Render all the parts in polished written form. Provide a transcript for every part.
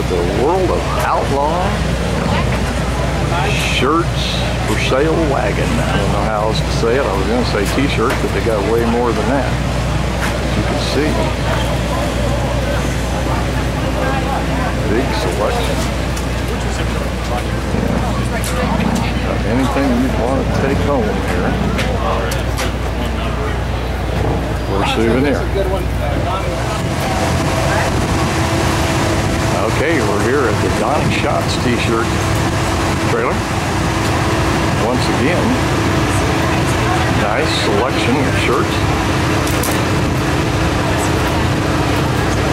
at the World of Outlaw Shirts for Sale wagon. I don't know how else to say it. I was going to say t-shirts, but they got way more than that. As you can see. Big selection. Anything you want to take home here for a souvenir. Okay, we're here at the Dana Shots t-shirt trailer. Once again, nice selection of shirts.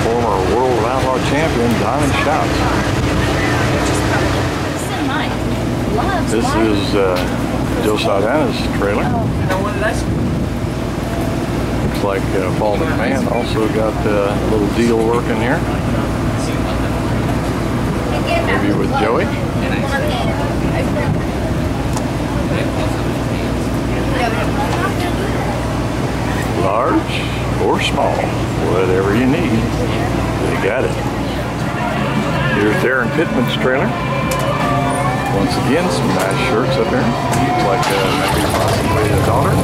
Former World Outlaw Champion Dana Shots. This is Joe Saldana's trailer. Looks like Paul McMahon also got a little deal working here. Maybe with Joey. Large or small, whatever you need, they got it. Here's Darren Pittman's trailer. Once again, some nice shirts up here. Looks like maybe possibly a daughter.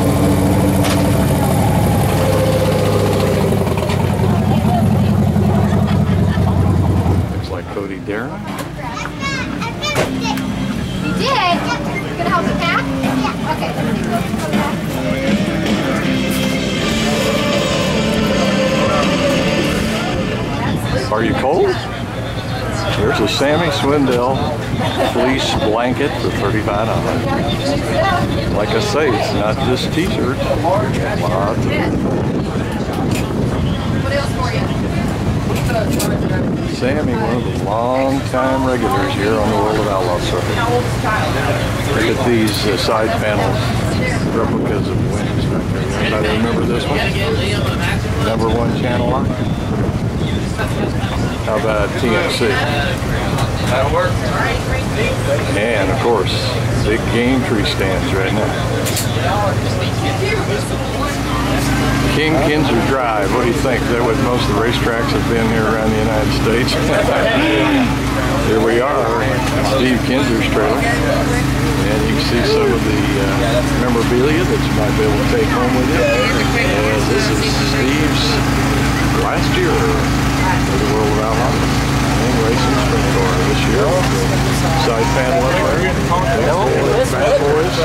Looks like Cody Darren. You did? Gonna help you pack? Okay. Are you cold? There's a Sammy Swindell fleece blanket for $35. Like I say, it's not just t-shirts. Sammy, one of the long-time regulars here on the World of Outlaw circuit. Look at these side panels, replicas of wings back there. Anybody remember this one? #1 channel lock. How about TNC? That'll work. And of course, big game tree stands right now. King Kinser Drive. What do you think? Is that what most of the racetracks have been here around the United States? Here we are, Steve Kinser's trailer. And you can see some of the memorabilia that you might be able to take home with you. This is Steve's last year for the World of Outlaw and Racing Sprint Car this year. Side panel up there. Bad boys.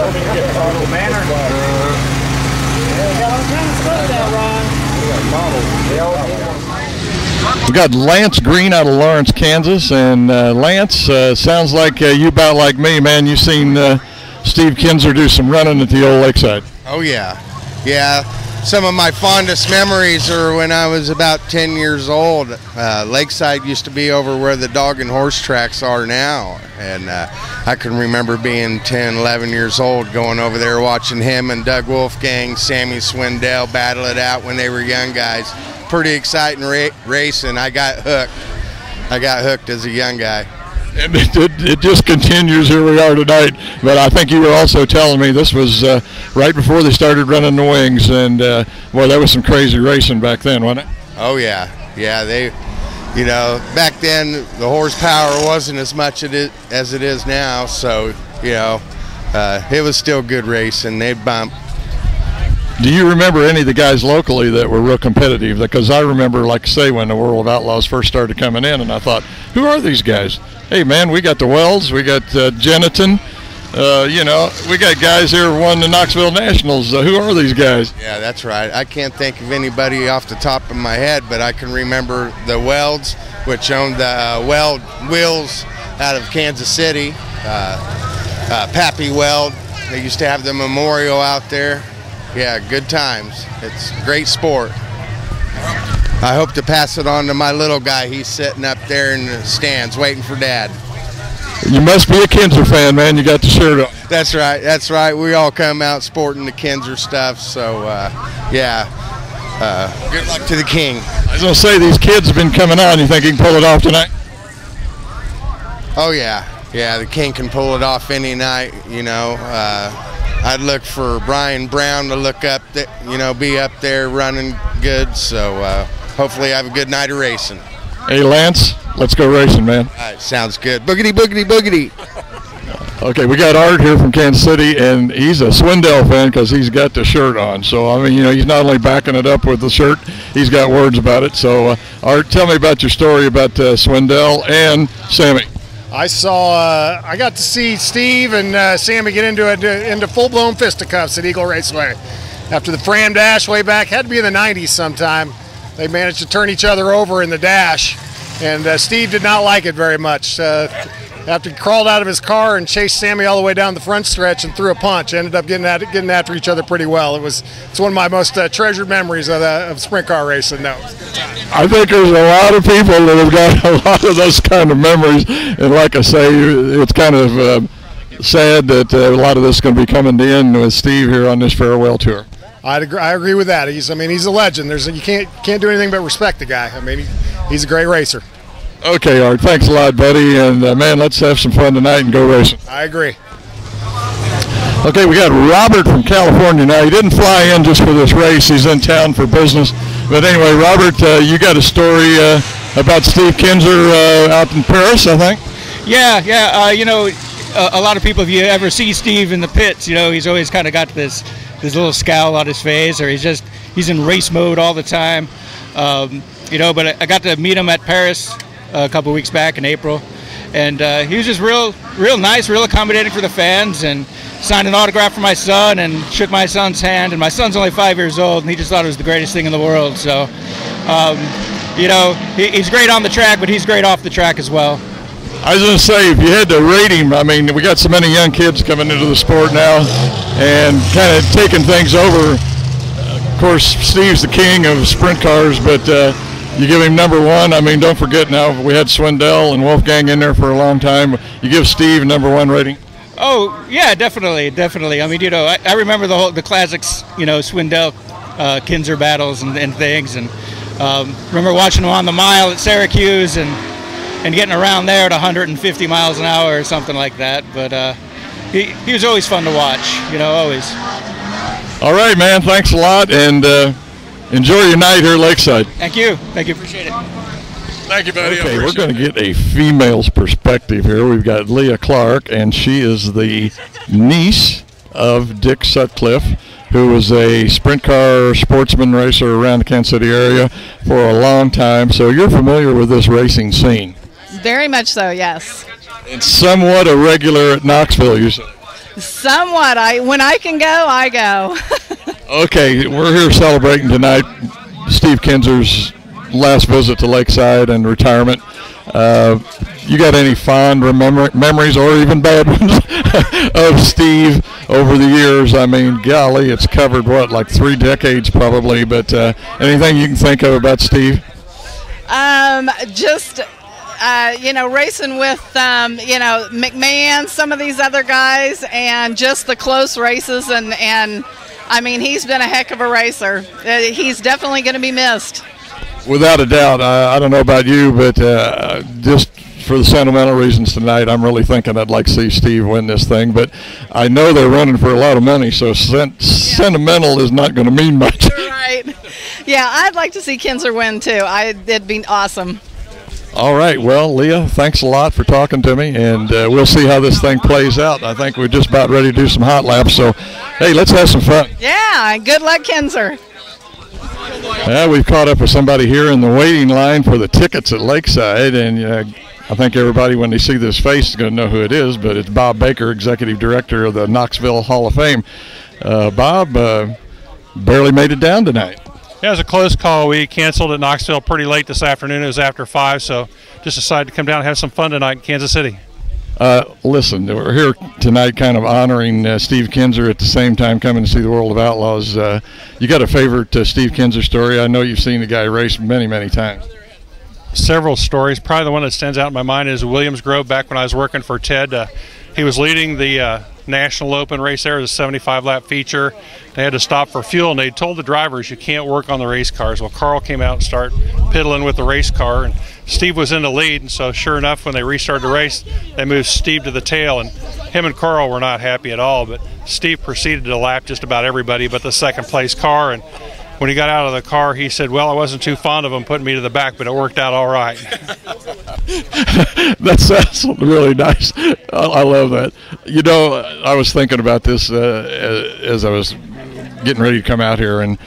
We got Lance Green out of Lawrence, Kansas, and Lance, sounds like you about like me, man. You seen Steve Kinser do some running at the old Lakeside. Oh yeah, yeah. Some of my fondest memories are when I was about 10 years old. Lakeside used to be over where the dog and horse tracks are now. And I can remember being 10, 11 years old going over there watching him and Doug Wolfgang, Sammy Swindell battle it out when they were young guys. Pretty exciting racing. I got hooked. I got hooked as a young guy. And it just continues. Here we are tonight. But I think you were also telling me this was right before they started running the wings, and boy, that was some crazy racing back then, wasn't it? Oh yeah, yeah. They, you know, back then the horsepower wasn't as much as it is now. So you know, it was still good racing. They'd bump. Do you remember any of the guys locally that were real competitive? Because I remember, like I say, when the World of Outlaws first started coming in, and I thought, who are these guys? Hey, man, we got the Wells, we got Jennington, you know, we got guys here who won the Knoxville Nationals. Who are these guys? Yeah, that's right. I can't think of anybody off the top of my head, but I can remember the Welds, which owned the Weld Wheels out of Kansas City. Pappy Weld, they used to have the memorial out there. Yeah, good times. It's great sport. I hope to pass it on to my little guy. He's sitting up there in the stands waiting for Dad. You must be a Kinser fan, man. You got the shirt on. That's right. That's right. We all come out sporting the Kinser stuff. So, yeah. Good luck to the King. I was going to say, these kids have been coming on. You think he can pull it off tonight? Oh, yeah. Yeah, the King can pull it off any night, you know. I'd look for Brian Brown to look up, you know, be up there running good. So hopefully I have a good night of racing. Hey, Lance, let's go racing, man. All right, sounds good. Boogity, boogity, boogity. Okay, we got Art here from Kansas City, and he's a Swindell fan because he's got the shirt on. So, I mean, you know, he's not only backing it up with the shirt, he's got words about it. So, Art, tell me about your story about Swindell and Sammy. I got to see Steve and Sammy get into full-blown fisticuffs at Eagle Raceway. After the Fram Dash way back, had to be in the 90s sometime, they managed to turn each other over in the dash, and Steve did not like it very much. After he crawled out of his car and chased Sammy all the way down the front stretch and threw a punch, ended up getting after each other pretty well. It's one of my most treasured memories of sprint car racing. No, I think there's a lot of people that have got a lot of those kind of memories, and like I say, it's kind of sad that a lot of this is going to be coming to end with Steve here on this farewell tour. I agree with that. He's a legend. You can't do anything but respect the guy. I mean, he's a great racer. Okay, Art, thanks a lot, buddy, and man, let's have some fun tonight and go racing. I agree. Okay, we got Robert from California now. He didn't fly in just for this race. He's in town for business. But anyway, Robert, you got a story about Steve Kinser out in Paris, I think? Yeah. You know, a lot of people, if you ever see Steve in the pits, you know, he's always kind of got this little scowl on his face, or he's in race mode all the time. You know, but I got to meet him at Paris a couple weeks back in April, and he was just real nice, real accommodating for the fans, and signed an autograph for my son and shook my son's hand. And my son's only 5 years old, and he just thought it was the greatest thing in the world. So, you know, he's great on the track, but he's great off the track as well. I was going to say, if you had to rate him, I mean, we got so many young kids coming into the sport now and kind of taking things over. Of course, Steve's the king of sprint cars, but you give him number one. I mean, don't forget now, we had Swindell and Wolfgang in there for a long time. You give Steve number one rating? Oh, yeah, definitely. I mean, you know, I remember the classics, you know, Swindell, Kinser battles and things, and remember watching him on the mile at Syracuse and getting around there at 150 miles an hour or something like that. But he was always fun to watch, you know, always. All right, man, thanks a lot, and enjoy your night here at Lakeside. Thank you, appreciate it. Thank you, buddy. Okay, we're going to get a female's perspective here. We've got Leah Clark, and she is the niece of Dick Sutcliffe, who was a sprint car sportsman racer around the Kansas City area for a long time. So you're familiar with this racing scene? Very much so, yes. It's somewhat a regular at Knoxville, you said? Somewhat. When I can go, I go. Okay, we're here celebrating tonight Steve Kinser's last visit to Lakeside and retirement. You got any fond memories or even bad ones of Steve over the years? I mean, golly, it's covered, what, like 3 decades probably, but anything you can think of about Steve? Just, you know, racing with, you know, McMahon, some of these other guys, and just the close races, and I mean, he's been a heck of a racer. He's definitely going to be missed. Without a doubt. I don't know about you, but just for the sentimental reasons tonight, I'm really thinking I'd like to see Steve win this thing. But I know they're running for a lot of money, so sentimental is not going to mean much. Right. Yeah, I'd like to see Kinser win, too. It'd be awesome. All right. Well, Leah, thanks a lot for talking to me, and we'll see how this thing plays out. I think we're just about ready to do some hot laps, so, hey, let's have some fun. Yeah, good luck, Kinser. Yeah, we've caught up with somebody here in the waiting line for the tickets at Lakeside, and I think everybody, when they see this face, is going to know who it is, but it's Bob Baker, Executive Director of the Knoxville Hall of Fame. Bob barely made it down tonight. Yeah, it was a close call. We canceled at Knoxville pretty late this afternoon. It was after 5, so just decided to come down and have some fun tonight in Kansas City. Listen, we're here tonight kind of honoring Steve Kinser at the same time coming to see the World of Outlaws. You got a favorite Steve Kinser story? I know you've seen the guy race many, many times. Several stories. Probably the one that stands out in my mind is Williams Grove back when I was working for Ted. He was leading the National Open race there, the 75-lap feature. They had to stop for fuel, and they told the drivers, you can't work on the race cars. Well, Carl came out and started piddling with the race car, and Steve was in the lead, and so sure enough, when they restarted the race, they moved Steve to the tail, and him and Carl were not happy at all, but Steve proceeded to lap just about everybody but the second-place car, and when he got out of the car, he said, well, I wasn't too fond of him putting me to the back, but it worked out all right. That sounds really nice. I love that. You know, I was thinking about this as I was getting ready to come out here, and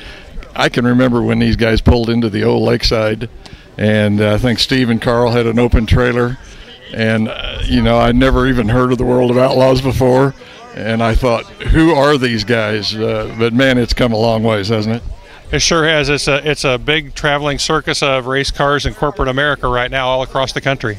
I can remember when these guys pulled into the old Lakeside, and I think Steve and Carl had an open trailer, and you know, I'd never even heard of the World of Outlaws before, and I thought, who are these guys? But man, it's come a long ways, hasn't it? It sure has. It's a big traveling circus of race cars in corporate America right now, all across the country.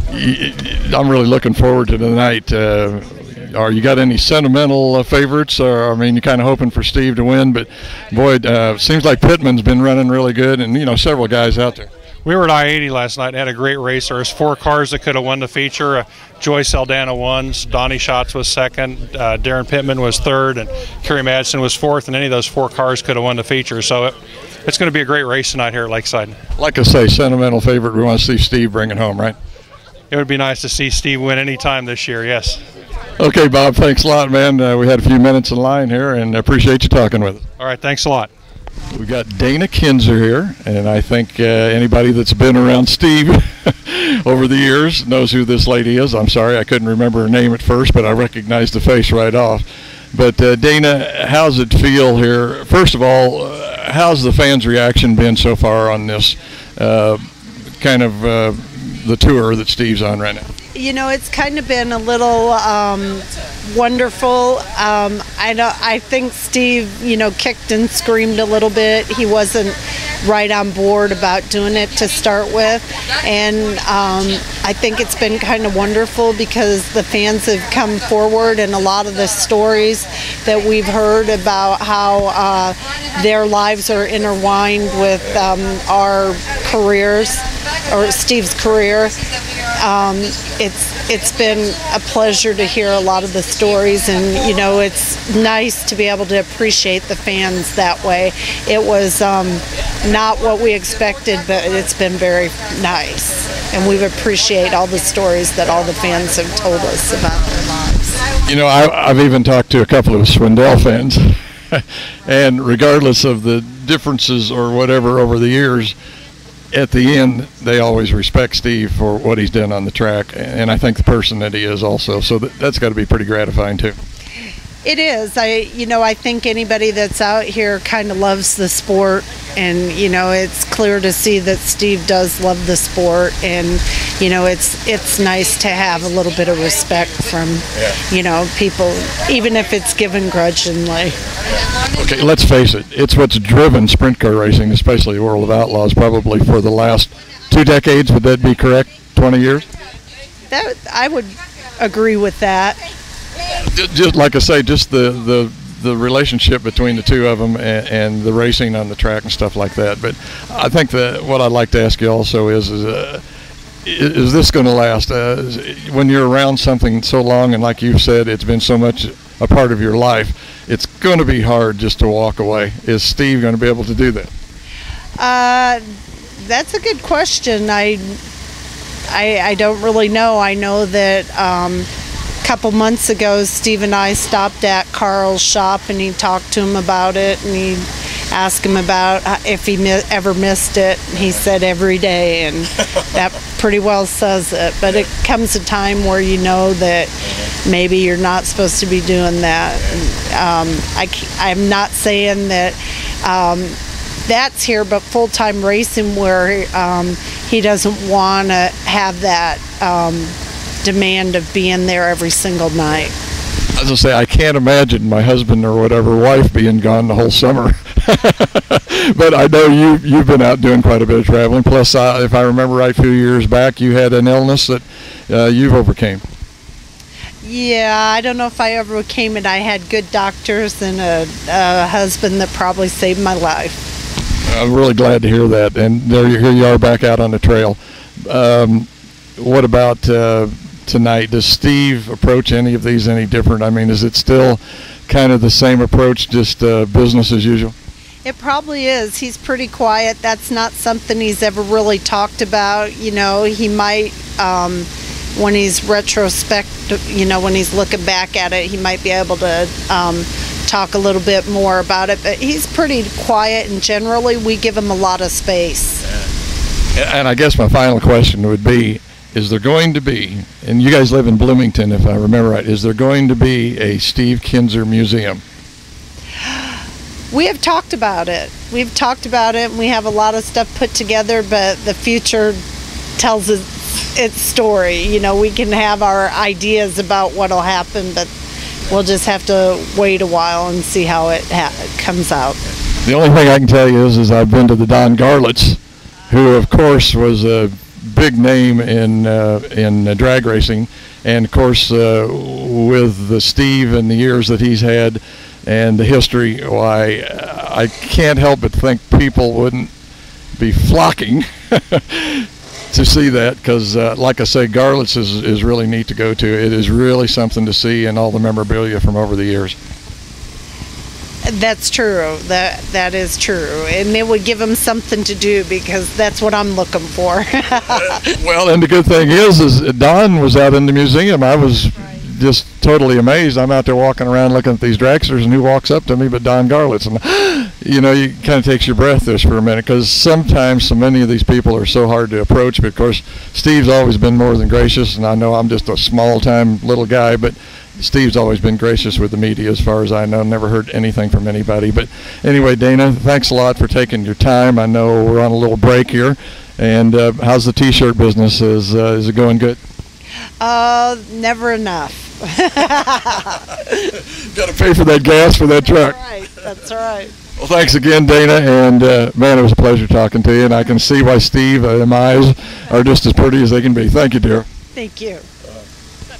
I'm really looking forward to the night. Are you got any sentimental favorites? Or, I mean, you're kind of hoping for Steve to win, but boy, seems like Pittman's been running really good, and you know, several guys out there. We were at I-80 last night and had a great race. There was 4 cars that could have won the feature. Joy Saldana won, Donnie Schatz was second, Darren Pittman was third, and Kerry Madsen was fourth, and any of those 4 cars could have won the feature. So it's going to be a great race tonight here at Lakeside. Like I say, sentimental favorite. We want to see Steve bring it home, right? It would be nice to see Steve win any time this year, yes. Okay, Bob, thanks a lot, man. We had a few minutes in line here, and I appreciate you talking with us. All right, thanks a lot. We got Dana Kinser here, and I think anybody that's been around Steve over the years knows who this lady is. I'm sorry, I couldn't remember her name at first, but I recognized the face right off. But Dana, how's it feel here? First of all, how's the fans' reaction been so far on this kind of the tour that Steve's on right now? You know, it's kind of been a little wonderful. I think Steve, you know, kicked and screamed a little bit. He wasn't right on board about doing it to start with. And I think it's been kind of wonderful because the fans have come forward, and a lot of the stories that we've heard about how their lives are intertwined with our careers, or Steve's career. It's been a pleasure to hear a lot of the stories, and you know, it's nice to be able to appreciate the fans that way. It was not what we expected, but it's been very nice, and we appreciate all the stories that all the fans have told us about their lives. You know, I've even talked to a couple of Swindell fans, and regardless of the differences or whatever over the years, at the end, they always respect Steve for what he's done on the track, and I think the person that he is also. So that's got to be pretty gratifying too. It is. I think anybody that's out here kind of loves the sport, and you know, it's clear to see that Steve does love the sport, and you know, it's nice to have a little bit of respect from you know, people, even if it's given grudgingly. Okay, let's face it. It's what's driven sprint car racing, especially the World of Outlaws, probably for the last 2 decades. Would that be correct? 20 years? That I would agree with that. Just like I say, just the relationship between the two of them and the racing on the track and stuff like that. But I think that what I'd like to ask you also is this going to last? When you're around something so long, and like you've said, it's been so much a part of your life, it's going to be hard just to walk away. Is Steve going to be able to do that? That's a good question. I don't really know. I know that a couple months ago, Steve and I stopped at Carl's shop, and he talked to him about it, and he asked him about if he ever missed it. He said every day, and that pretty well says it. But it comes a time where you know that maybe you're not supposed to be doing that. I'm not saying that that's here, but full-time racing where he doesn't want to have that demand of being there every single night. As I say, I can't imagine my husband or whatever wife being gone the whole summer. But I know you've been out doing quite a bit of traveling. Plus, if I remember right, a few years back, you had an illness that you've overcame. Yeah, I don't know if I ever overcame it. I had good doctors and a husband that probably saved my life. I'm really glad to hear that. And here you are back out on the trail. What about tonight? Does Steve approach any of these any different? I mean, is it still kind of the same approach, just business as usual? It probably is. He's pretty quiet. That's not something he's ever really talked about. You know, he might, when he's retrospective, you know, when he's looking back at it, he might be able to talk a little bit more about it. But he's pretty quiet, and generally we give him a lot of space. And I guess my final question would be, is there going to be, and you guys live in Bloomington if I remember right, is there going to be a Steve Kinser museum? We have talked about it. We've talked about it, and we have a lot of stuff put together, but the future tells its story. You know, we can have our ideas about what will happen, but we'll just have to wait a while and see how it comes out. The only thing I can tell you is I've been to the Don Garlits, who of course was a big name in drag racing, and of course with the Steve and the years that he's had and the history, why I can't help but think people wouldn't be flocking to see that, because like I say, Garlits is really neat to go to. It is really something to see, and all the memorabilia from over the years. That's true. That is true, and it would give them something to do, because that's what I'm looking for. Well, and the good thing is Don was out in the museum. I was just totally amazed. I'm out there walking around looking at these dragsters, and who walks up to me but Don Garlits? And you know, you kind of takes your breath there for a minute, because sometimes so many of these people are so hard to approach. But of course, Steve's always been more than gracious, and I know I'm just a small-time little guy, but Steve's always been gracious with the media as far as I know. Never heard anything from anybody. But anyway, Dana, thanks a lot for taking your time. I know we're on a little break here. And how's the T-shirt business? Is it going good? Never enough. Got to pay for that gas for that truck. That's right. Well, thanks again, Dana. And man, it was a pleasure talking to you. And I can see why Steve and my eyes are just as pretty as they can be. Thank you, dear. Thank you.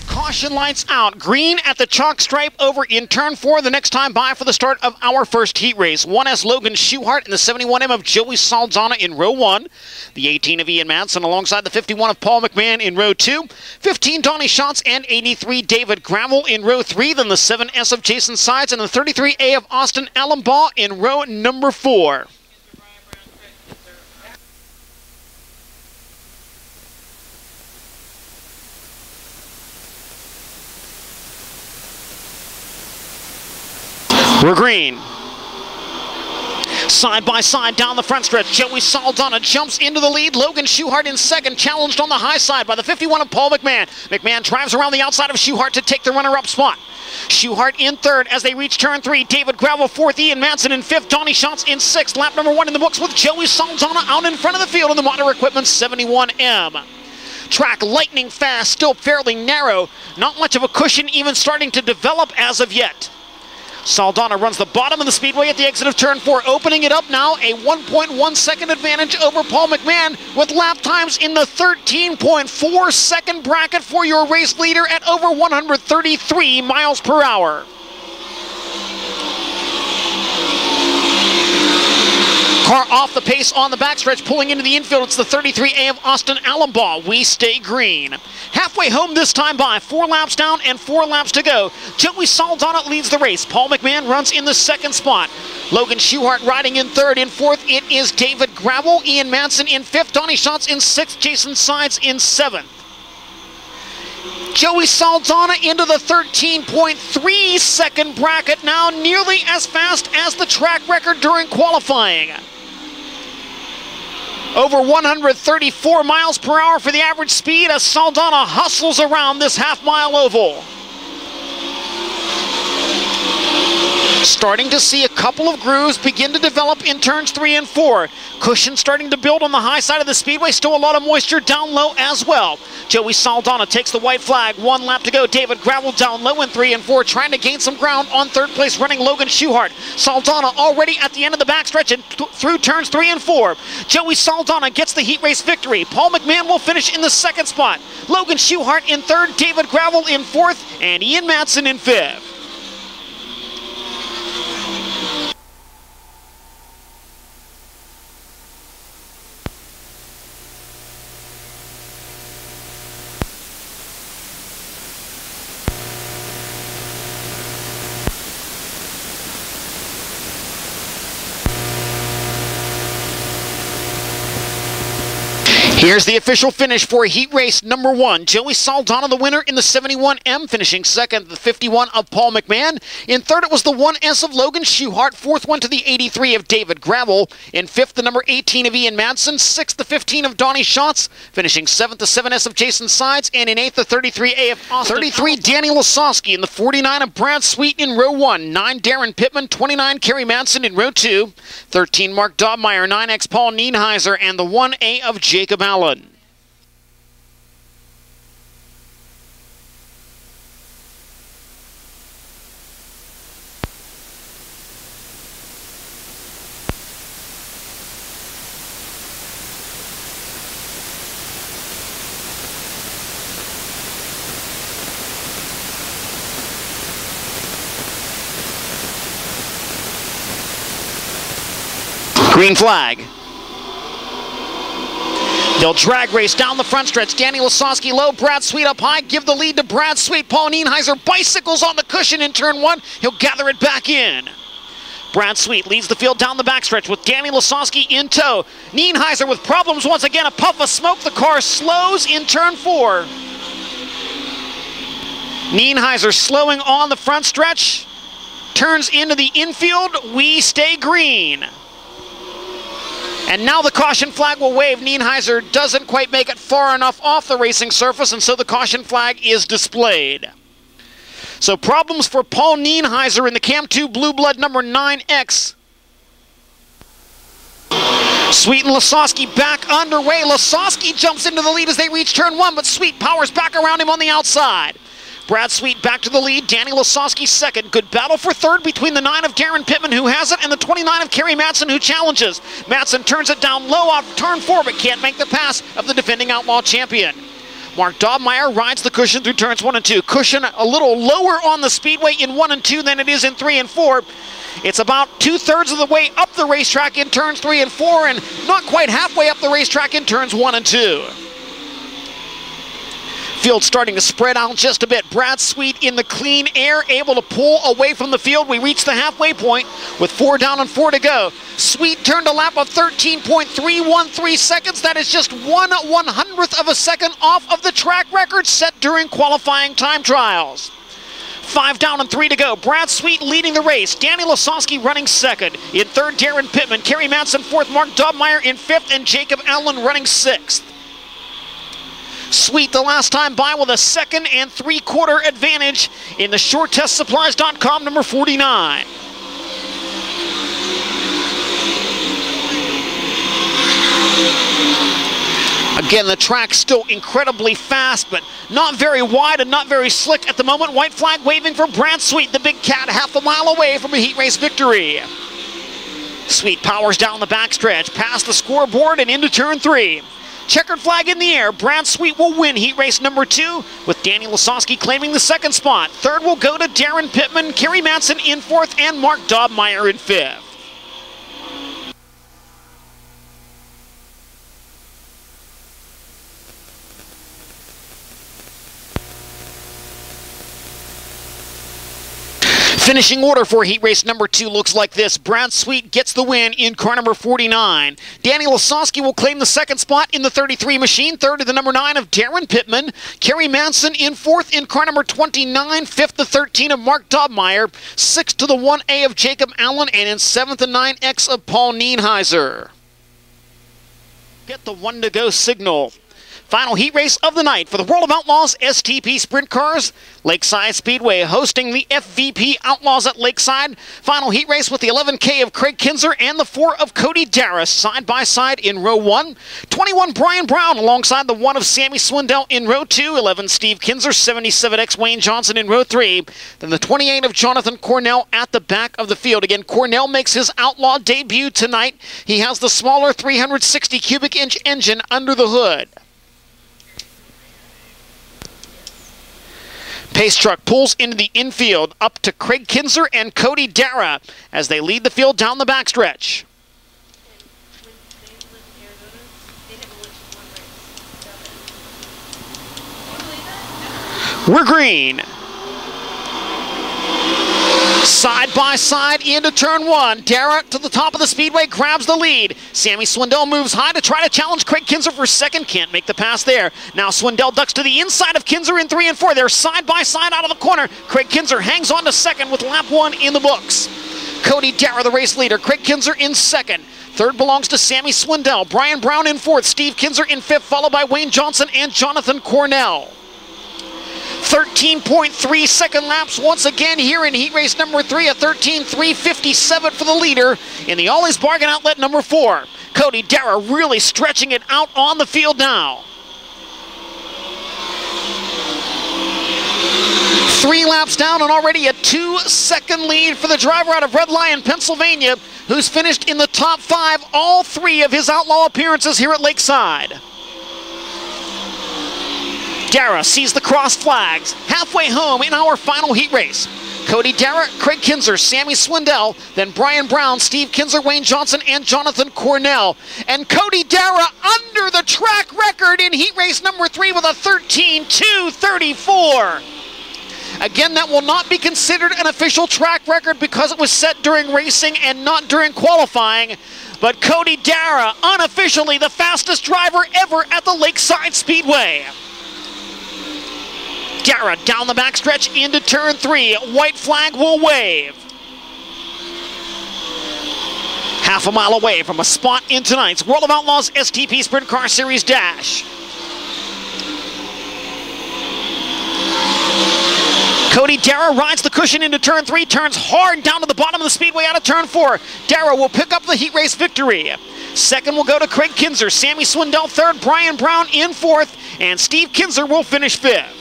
Caution lights out. Green at the chalk stripe over in turn 4 the next time by for the start of our first heat race. 1S Logan Schuhart and the 71M of Joey Saldana in row 1. The 18 of Ian Madsen alongside the 51 of Paul McMahon in row 2. 15 Donnie Schatz and 83 David Gravel in row 3. Then the 7S of Jason Sides and the 33A of Austin Allenbaugh in row number 4. We're green. Side by side down the front stretch, Joey Saldana jumps into the lead. Logan Schuhart in second, challenged on the high side by the 51 of Paul McMahon. McMahon drives around the outside of Schuhart to take the runner-up spot. Schuhart in third as they reach turn 3. David Gravel fourth, Ian Madsen in fifth, Donnie Schatz in sixth. Lap number 1 in the books with Joey Saldana out in front of the field in the Water Equipment 71M. Track lightning fast, still fairly narrow. Not much of a cushion even starting to develop as of yet. Saldana runs the bottom of the speedway at the exit of turn 4, opening it up now, a 1.1 second advantage over Paul McMahon with lap times in the 13.4 second bracket for your race leader at over 133 miles per hour. Car off the pace on the backstretch, pulling into the infield. It's the 33A of Austin Allenbaugh. We stay green. Halfway home this time by, 4 laps down and 4 laps to go. Joey Saldana leads the race. Paul McMahon runs in the second spot. Logan Schuhart riding in third. In fourth, it is David Gravel. Ian Madsen in fifth. Donnie Schatz in sixth. Jason Sides in seventh. Joey Saldana into the 13.3 second bracket now, nearly as fast as the track record during qualifying. Over 134 miles per hour for the average speed as Saldana hustles around this half-mile oval. Starting to see a couple of grooves begin to develop in turns 3 and 4. Cushion starting to build on the high side of the speedway. Still a lot of moisture down low as well. Joey Saldana takes the white flag. 1 lap to go. David Gravel down low in 3 and 4, trying to gain some ground on third place running Logan Schuhart. Saldana already at the end of the backstretch and through turns 3 and 4. Joey Saldana gets the heat race victory. Paul McMahon will finish in the second spot. Logan Schuhart in third, David Gravel in fourth, and Ian Madsen in fifth. Here's the official finish for heat race number 1. Joey Saldana, the winner in the 71M, finishing second, the 51 of Paul McMahon. In third, it was the 1S of Logan Schuhart. Fourth went to the 83 of David Gravel. In fifth, the number 18 of Ian Madsen. Sixth, the 15 of Donnie Schatz. Finishing seventh, the 7S of Jason Sides. And in eighth, the 33A of Austin. 33, Danny Lasowski. In the 49 of Brad Sweet in row 1. 9, Darren Pittman. 29, Kerry Madsen in row 2. 13, Mark Dobmeyer. 9X, Paul Nienheiser. And the 1A of Jacob Allen. Green flag. They'll drag race down the front stretch. Danny Lasowski low, Brad Sweet up high. Give the lead to Brad Sweet. Paul Nienheiser bicycles on the cushion in turn 1. He'll gather it back in. Brad Sweet leads the field down the backstretch with Danny Lasowski in tow. Nienheiser with problems once again. A puff of smoke. The car slows in turn 4. Nienheiser slowing on the front stretch. Turns into the infield. We stay green. And now the caution flag will wave. Nienheiser doesn't quite make it far enough off the racing surface, and so the caution flag is displayed. So problems for Paul Nienheiser in the Cam 2 Blue Blood number 9X. Sweet and Lasowski back underway. Lasowski jumps into the lead as they reach turn 1, but Sweet powers back around him on the outside. Brad Sweet back to the lead. Danny Lasowski second. Good battle for third between the 9 of Darren Pittman, who has it, and the 29 of Kerry Madsen, who challenges. Madsen turns it down low off turn 4, but can't make the pass of the defending Outlaw champion. Mark Dobmeyer rides the cushion through turns 1 and 2. Cushion a little lower on the speedway in 1 and 2 than it is in 3 and 4. It's about 2/3 of the way up the racetrack in turns 3 and 4, and not quite halfway up the racetrack in turns 1 and 2. Field starting to spread out just a bit. Brad Sweet in the clean air, able to pull away from the field. We reach the halfway point with 4 down and 4 to go. Sweet turned a lap of 13.313 seconds. That is just 1/100th of a second off of the track record set during qualifying time trials. 5 down and 3 to go. Brad Sweet leading the race. Danny Lasowski running second. In third, Darren Pittman. Kerry Madsen fourth. Mark Dobmeyer in fifth. And Jacob Allen running sixth. Sweet the last time by with a 2 3/4 advantage in the ShortTestSupplies.com number 49. Again, the track's still incredibly fast, but not very wide and not very slick at the moment. White flag waving for Brad Sweet, the big cat, half a mile away from a heat race victory. Sweet powers down the backstretch, past the scoreboard and into turn 3. Checkered flag in the air. Brad Sweet will win heat race number 2, with Danny Lasowski claiming the second spot. Third will go to Darren Pittman, Kerry Madsen in fourth, and Mark Dobmeyer in fifth. Finishing order for heat race number 2 looks like this. Brad Sweet gets the win in car number 49. Danny Lasowski will claim the second spot in the 33 machine. Third to the number 9 of Darren Pittman. Kerry Madsen in fourth in car number 29. Fifth to 13 of Mark Dobmeyer. Sixth to the 1A of Jacob Allen. And in seventh to 9X of Paul Nienheiser. Get the 1 to go signal. Final heat race of the night for the World of Outlaws STP Sprint Cars. Lakeside Speedway hosting the FVP Outlaws at Lakeside. Final heat race with the 11K of Craig Kinser and the 4 of Cody Darris side by side in row 1. 21 Brian Brown alongside the 1 of Sammy Swindell in row 2. 11 Steve Kinser, 77X Wayne Johnson in row 3. Then the 28 of Jonathan Cornell at the back of the field. Again, Cornell makes his Outlaw debut tonight. He has the smaller 360 cubic inch engine under the hood. Pace truck pulls into the infield up to Craig Kinser and Cody Dara as they lead the field down the backstretch. We're green. Side by side into turn 1. Dara to the top of the speedway grabs the lead. Sammy Swindell moves high to try to challenge Craig Kinser for second. Can't make the pass there. Now Swindell ducks to the inside of Kinser in 3 and 4. They're side by side out of the corner. Craig Kinser hangs on to second with lap 1 in the books. Cody Darragh, the race leader. Craig Kinser in second. Third belongs to Sammy Swindell. Brian Brown in fourth. Steve Kinser in fifth, followed by Wayne Johnson and Jonathan Cornell. 13.3 second laps once again here in heat race number 3, a 13.357 for the leader in the Ollie's Bargain Outlet number 4. Cody Darragh really stretching it out on the field now. 3 laps down and already a 2-second lead for the driver out of Red Lion, Pennsylvania, who's finished in the top 5 all 3 of his outlaw appearances here at Lakeside. Darragh sees the cross flags halfway home in our final heat race. Cody Darragh, Craig Kinser, Sammy Swindell, then Brian Brown, Steve Kinser, Wayne Johnson, and Jonathan Cornell. And Cody Darragh under the track record in heat race number 3 with a 13.234. Again, that will not be considered an official track record because it was set during racing and not during qualifying. But Cody Darragh, unofficially the fastest driver ever at the Lakeside Speedway. Darragh down the backstretch into turn 3. White flag will wave. Half a mile away from a spot in tonight's World of Outlaws STP Sprint Car Series Dash. Cody Darragh rides the cushion into turn 3, turns hard down to the bottom of the speedway out of turn 4. Darragh will pick up the heat race victory. Second will go to Craig Kinser, Sammy Swindell third, Brian Brown in fourth, and Steve Kinser will finish fifth.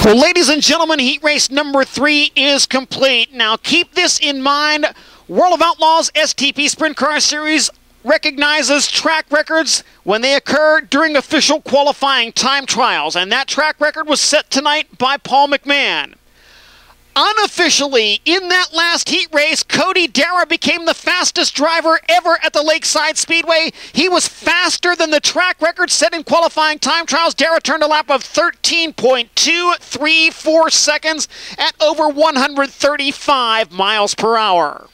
Well, ladies and gentlemen, heat race number 3 is complete. Now, keep this in mind. World of Outlaws STP Sprint Car Series recognizes track records when they occur during official qualifying time trials, and that track record was set tonight by Paul McMahon. Unofficially, in that last heat race, Cody Darragh became the fastest driver ever at the Lakeside Speedway. He was faster than the track record set in qualifying time trials. Darragh turned a lap of 13.234 seconds at over 135 miles per hour.